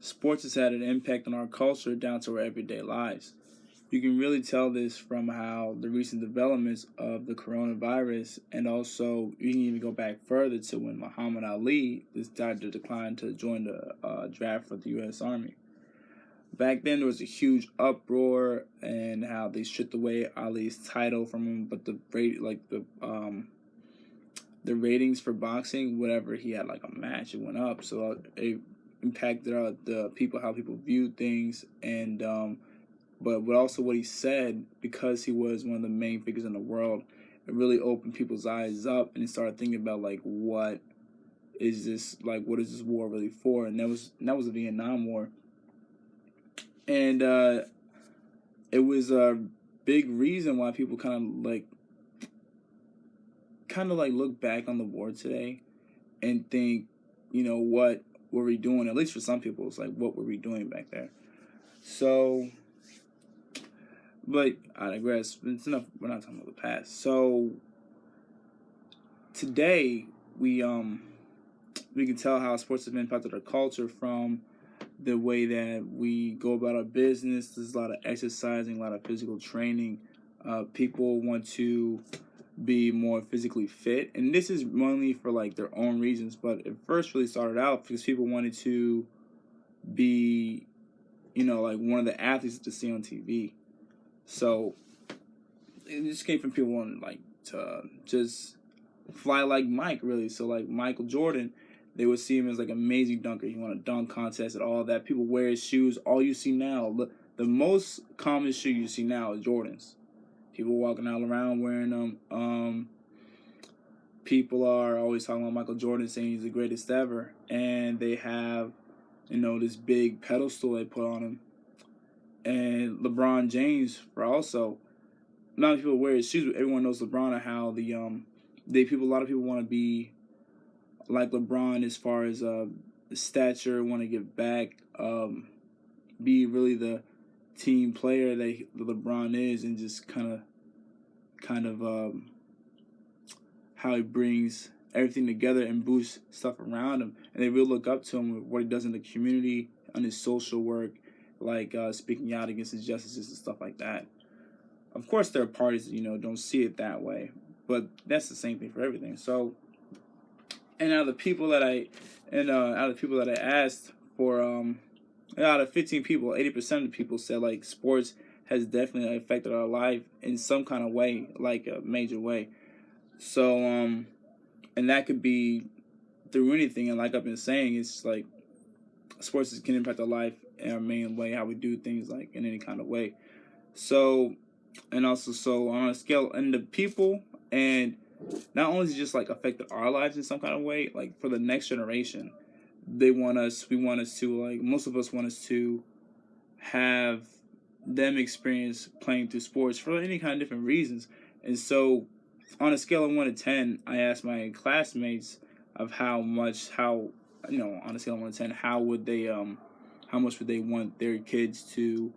sports has had an impact on our culture down to our everyday lives. You can really tell this from how the recent developments of the coronavirus, and also you can even go back further to when Muhammad Ali decided to decline to join the draft for the U.S. Army. Back then, there was a huge uproar and how they stripped away Ali's title from him, but the ratings for boxing, whenever he had like a match, it went up. So it impacted the people, how people viewed things, and but also what he said, because he was one of the main figures in the world, it really opened people's eyes up, and they started thinking about like what is this war really for? And that was the Vietnam War, and it was a big reason why people kind of like look back on the war today and think, what were we doing? At least for some people, it's like, what were we doing back there? So, but I digress. It's enough. We're not talking about the past. So today we can tell how sports have impacted our culture from the way that we go about our business. There's a lot of exercising, a lot of physical training. People want to be more physically fit, and this is mainly for like their own reasons, but it first really started out because people wanted to be, like one of the athletes to see on TV. So it just came from people wanting like to just fly like Mike, really. So like Michael Jordan, they would see him as like an amazing dunker. He won a dunk contest and all that. People wear his shoes. All you see now, the most common shoe you see now is Jordans. People walking all around wearing them. People are always talking about Michael Jordan, saying he's the greatest ever, and they have, this big pedestal they put on him. And LeBron James, for also, not many people wear his shoes, but everyone knows LeBron and how a lot of people want to be like LeBron as far as the stature, want to give back, be really the team player that LeBron is, and just kind of how he brings everything together and boosts stuff around him, and they really look up to him with what he does in the community, on his social work, like speaking out against injustices and stuff like that. Of course, there are parties that don't see it that way, but that's the same thing for everything. So, and out of the people that I asked for, out of 15 people, 80% of the people said like sports has definitely affected our life in some kind of way, like a major way. So, and that could be through anything. And like I've been saying, it's like sports can impact our life in our main way, how we do things, like in any kind of way. So, and also, so on a scale, and the people, and not only is it just like affected our lives in some kind of way, like for the next generation, we want us to, like, most of us want us to have them experience playing through sports for any kind of different reasons. And so on a scale of 1 to 10, I asked my classmates of on a scale of 1 to 10, how much would they want their kids to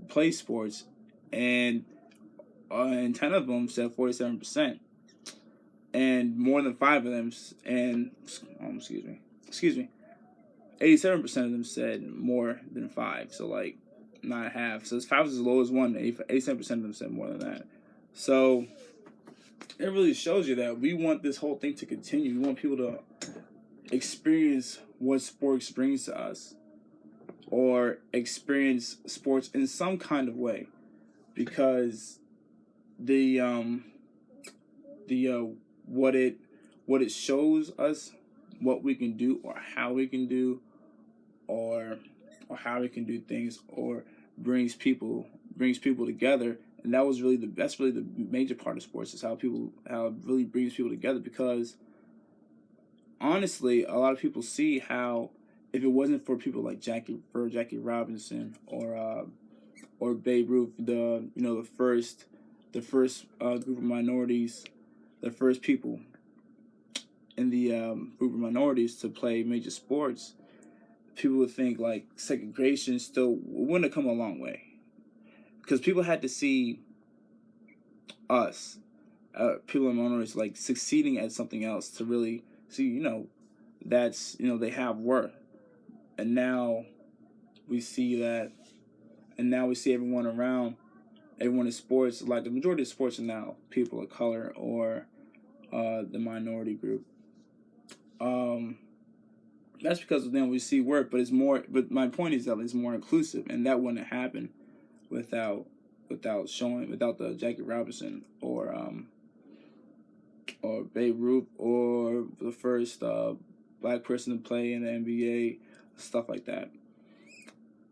play sports, and 10 of them said 47%, and more than 5 of them, and 87% of them said more than 5. So like not half. So 5 is as low as 1. 87% of them said more than that. So it really shows you that we want this whole thing to continue. We want people to experience what sports brings to us, or experience sports in some kind of way, because what it shows us, what we can do, or how we can do, or how we can do things, or brings people together. And that's really the major part of sports, is how it really brings people together. Because honestly, a lot of people see how, if it wasn't for people like Jackie Robinson, or Babe Ruth, the first group of minorities, the first people in the group of minorities to play major sports, people would think like segregation still wouldn't have come a long way, because people had to see us, people in minorities, like succeeding at something else, to really see, that's, they have worth. and now we see that, and now we see everyone around, everyone in sports, like the majority of sports are now people of color or the minority group. That's because then we see work, but it's more. But my point is that it's more inclusive, and that wouldn't happen without the Jackie Robinson or Babe Ruth or the first black person to play in the NBA, stuff like that.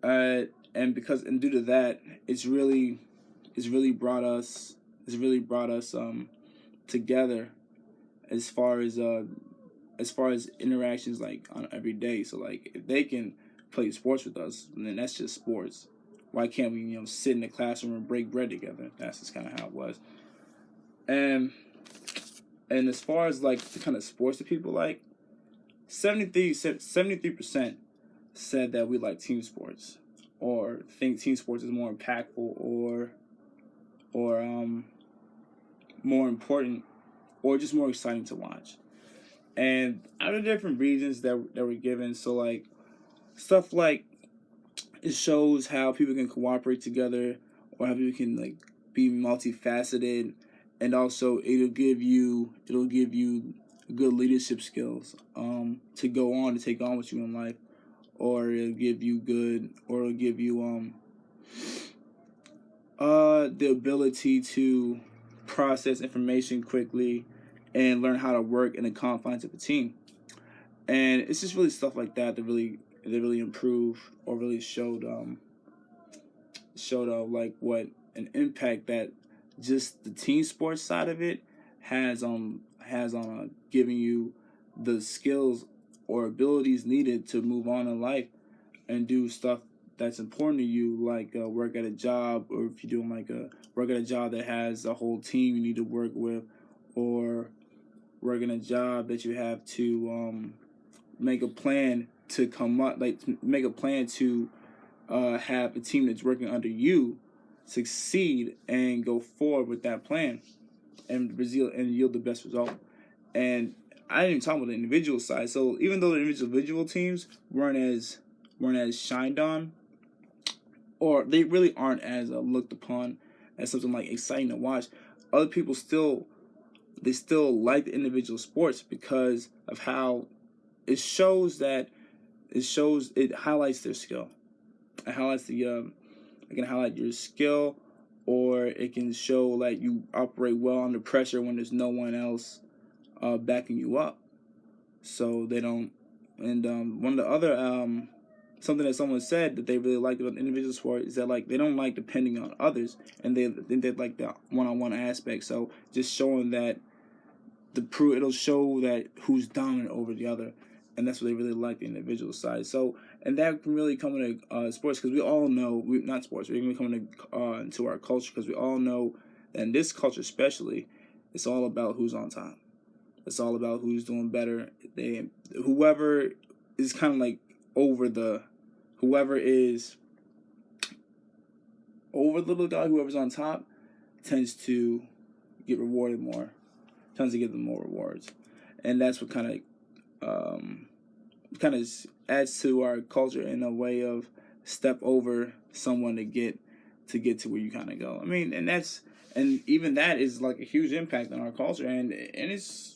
And due to that, it's really brought us together as far as interactions like on every day. So like if they can play sports with us, then that's just sports. Why can't we sit in the classroom and break bread together? That's just kind of how it was. And as far as like the kind of sports that people like, 73% said that we like team sports or think team sports is more impactful or more important or just more exciting to watch. And out of different reasons that were given, so like stuff like it shows how people can cooperate together or how people can like be multifaceted, and also it'll give you good leadership skills to go on to take on with you in life, or it'll give you the ability to process information quickly and learn how to work in the confines of a team. And it's just really stuff like that that really improved or really showed like what an impact that just the team sports side of it has on giving you the skills or abilities needed to move on in life and do stuff that's important to you, like work at a job, or if you're doing like a work at a job that has a whole team you need to work with, or work in a job that you have to make a plan to make a plan to have a team that's working under you succeed and go forward with that plan and yield the best result. And I didn't even talk about the individual side. So even though the individual teams weren't as shined on, or they really aren't as looked upon as something like exciting to watch, other people still like the individual sports because of how it highlights their skill. It highlights it can highlight your skill, or it can show like you operate well under pressure when there's no one else backing you up. So they don't. And one of the other something that someone said that they really liked about individual sport is that like they don't like depending on others, and they like the one-on-one aspect. So just showing that it'll show that who's dominant over the other, and that's what they really like, the individual side. So, and that can really come into sports, because we all know, not sports, we're going to come into our culture, because we all know that in this culture especially, it's all about who's on top. It's all about who's doing better. Whoever is kind of like whoever is over the little guy, whoever's on top, tends to get rewarded more, tends to give them more rewards. And that's what kind of adds to our culture in a way of step over someone to get to where you kind of go. I mean, and even that is like a huge impact on our culture, and it's,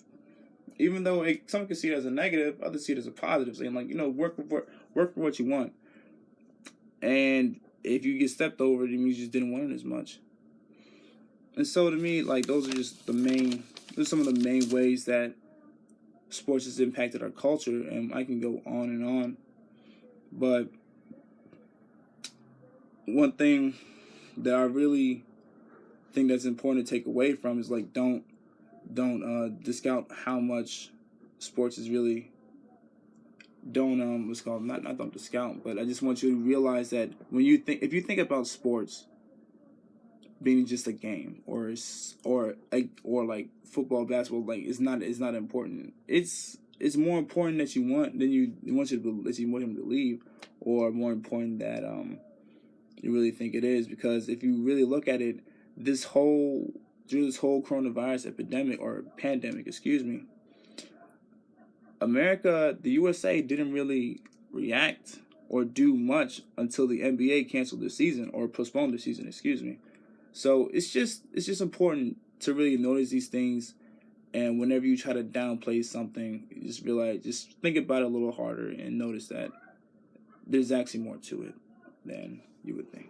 even though some can see it as a negative, others see it as a positive, saying like, work for what you want. And if you get stepped over, it means you just didn't want it as much. And so to me, like, those are some of the main ways that sports has impacted our culture, and I can go on and on. But one thing that I really think that's important to take away from is like, don't discount how much sports is really, don't discount, but I just want you to realize that if you think about sports being just a game or like football, basketball, like it's not important. It's more important that you want him to leave, or more important that you really think it is, because if you really look at it, through this whole coronavirus epidemic or pandemic, America, the USA didn't really react or do much until the NBA canceled the season or postponed the season, excuse me. So it's just important to really notice these things, and whenever you try to downplay something, you just realize, just think about it a little harder and notice that there's actually more to it than you would think.